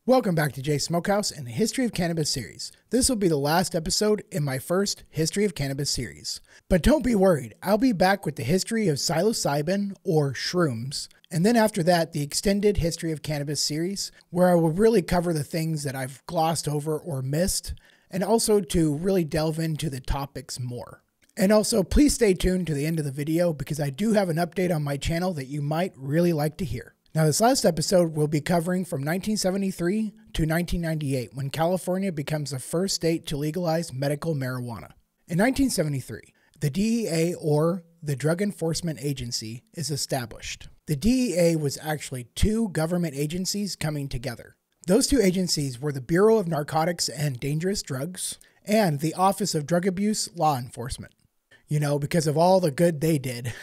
Welcome back to Jay Smokehouse and the History of Cannabis series. This will be the last episode in my first History of Cannabis series. But don't be worried, I'll be back with the history of psilocybin or shrooms, and then after that, the extended History of Cannabis series, where I will really cover the things that I've glossed over or missed, and also to really delve into the topics more. And also, please stay tuned to the end of the video because I do have an update on my channel that you might really like to hear. Now, this last episode will be covering from 1973 to 1998, when California becomes the first state to legalize medical marijuana. In 1973, the DEA, or the Drug Enforcement Agency, is established. The DEA was actually two government agencies coming together. Those two agencies were the Bureau of Narcotics and Dangerous Drugs and the Office of Drug Abuse Law Enforcement. You know, because of all the good they did.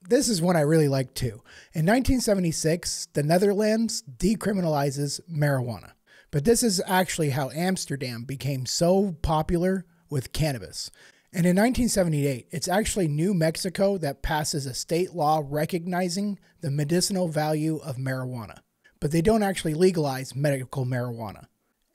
This is one I really like too. In 1976, the Netherlands decriminalizes marijuana. But this is actually how Amsterdam became so popular with cannabis. And in 1978, it's actually New Mexico that passes a state law recognizing the medicinal value of marijuana. But they don't actually legalize medical marijuana.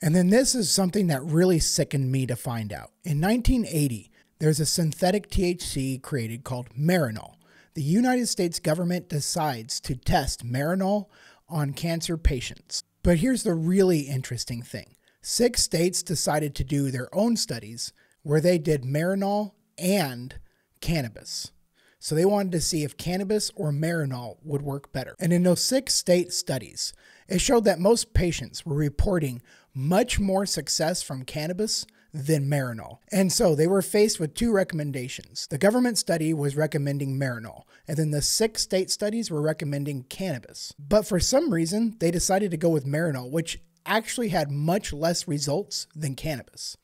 And then this is something that really sickened me to find out. In 1980, there's a synthetic THC created called Marinol. The United States government decides to test Marinol on cancer patients. But here's the really interesting thing. 6 states decided to do their own studies where they did Marinol and cannabis. So they wanted to see if cannabis or Marinol would work better. And in those 6 state studies, it showed that most patients were reporting much more success from cannabis than Marinol. And so they were faced with 2 recommendations. The government study was recommending Marinol, and then the 6 state studies were recommending cannabis. But for some reason, they decided to go with Marinol, which actually had much less results than cannabis.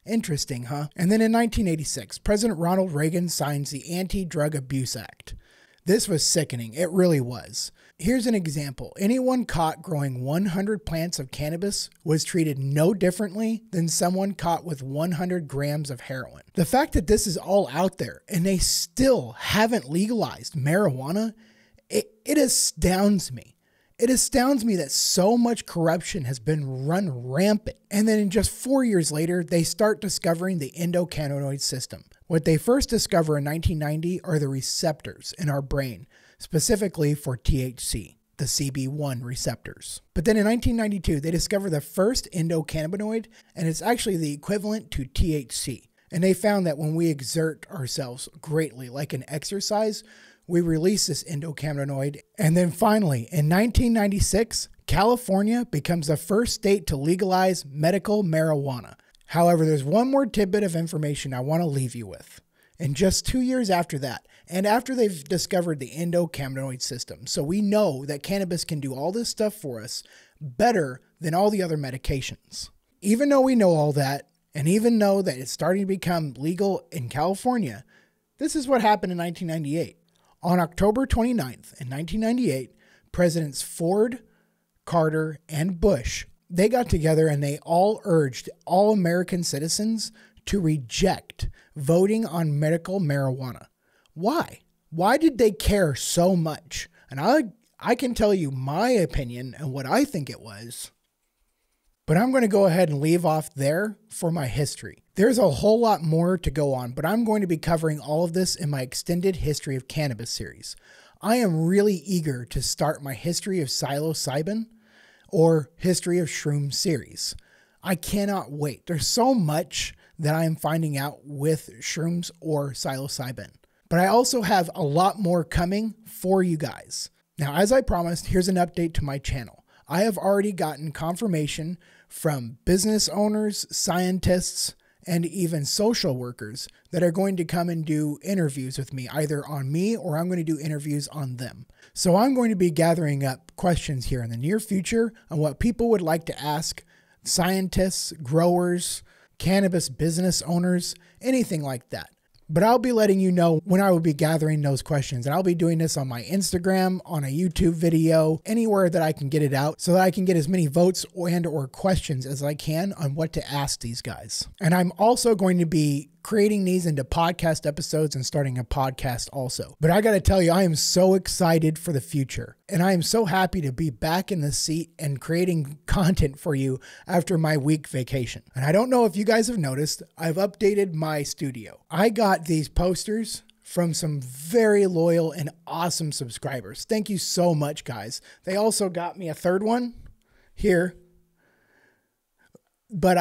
Interesting, huh? And then in 1986, President Ronald Reagan signs the Anti-Drug Abuse Act. This was sickening. It really was. Here's an example. Anyone caught growing 100 plants of cannabis was treated no differently than someone caught with 100 grams of heroin. The fact that this is all out there and they still haven't legalized marijuana, it astounds me. It astounds me that so much corruption has been run rampant. And then in just 4 years later, they start discovering the endocannabinoid system. What they first discover in 1990 are the receptors in our brain, specifically for THC, the CB1 receptors. But then in 1992, they discover the first endocannabinoid, and it's actually the equivalent to THC. And they found that when we exert ourselves greatly, like an exercise, we release this endocannabinoid. And then finally, in 1996, California becomes the first state to legalize medical marijuana. However, there's one more tidbit of information I want to leave you with. And just 2 years after that, and after they've discovered the endocannabinoid system, so we know that cannabis can do all this stuff for us better than all the other medications. Even though we know all that, and even know that it's starting to become legal in California, this is what happened in 1998. On October 29th in 1998, Presidents Ford, Carter, and Bush, they got together and they all urged all American citizens to reject voting on medical marijuana. Why? Why did they care so much? And I can tell you my opinion and what I think it was. But I'm going to go ahead and leave off there for my history. There's a whole lot more to go on, but I'm going to be covering all of this in my extended History of Cannabis series. I am really eager to start my History of Psilocybin or History of Shroom series. I cannot wait. There's so much that I am finding out with shrooms or psilocybin. But I also have a lot more coming for you guys. Now, as I promised, here's an update to my channel. I have already gotten confirmation from business owners, scientists, and even social workers that are going to come and do interviews with me, either on me or I'm going to do interviews on them. So I'm going to be gathering up questions here in the near future on what people would like to ask scientists, growers, cannabis business owners, anything like that. But I'll be letting you know when I will be gathering those questions. And I'll be doing this on my Instagram, on a YouTube video, anywhere that I can get it out so that I can get as many votes and or questions as I can on what to ask these guys. And I'm also going to be creating these into podcast episodes and starting a podcast also. But I got to tell you, I am so excited for the future. And I am so happy to be back in the seat and creating content for you after my week vacation. And I don't know if you guys have noticed, I've updated my studio. I got these posters from some very loyal and awesome subscribers. Thank you so much, guys. They also got me a third one here. But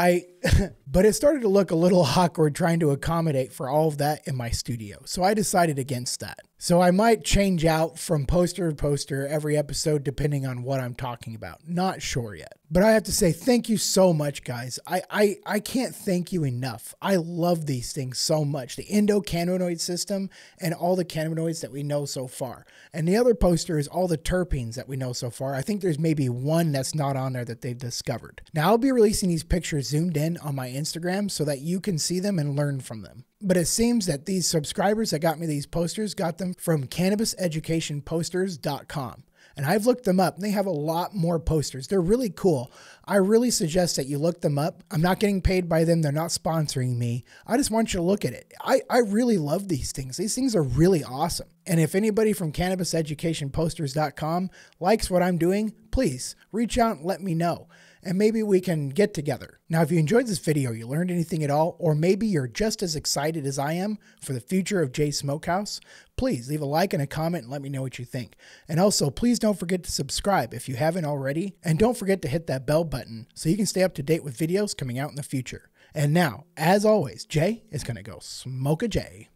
it started to look a little awkward trying to accommodate for all of that in my studio. So I decided against that. So I might change out from poster to poster every episode depending on what I'm talking about. Not sure yet. But I have to say thank you so much, guys. I can't thank you enough. I love these things so much. The endocannabinoid system and all the cannabinoids that we know so far. And the other poster is all the terpenes that we know so far. I think there's maybe one that's not on there that they've discovered. Now I'll be releasing these pictures zoomed in on my Instagram so that you can see them and learn from them. But it seems that these subscribers that got me these posters got them from cannabiseducationposters.com. And I've looked them up and they have a lot more posters. They're really cool. I really suggest that you look them up. I'm not getting paid by them. They're not sponsoring me. I just want you to look at it. I really love these things. These things are really awesome. And if anybody from cannabiseducationposters.com likes what I'm doing, please reach out and let me know. And maybe we can get together. Now, if you enjoyed this video, you learned anything at all, or maybe you're just as excited as I am for the future of Jay's Smokehouse, please leave a like and a comment and let me know what you think. And also, please don't forget to subscribe if you haven't already, and don't forget to hit that bell button so you can stay up to date with videos coming out in the future. And now, as always, Jay is going to go smoke a J.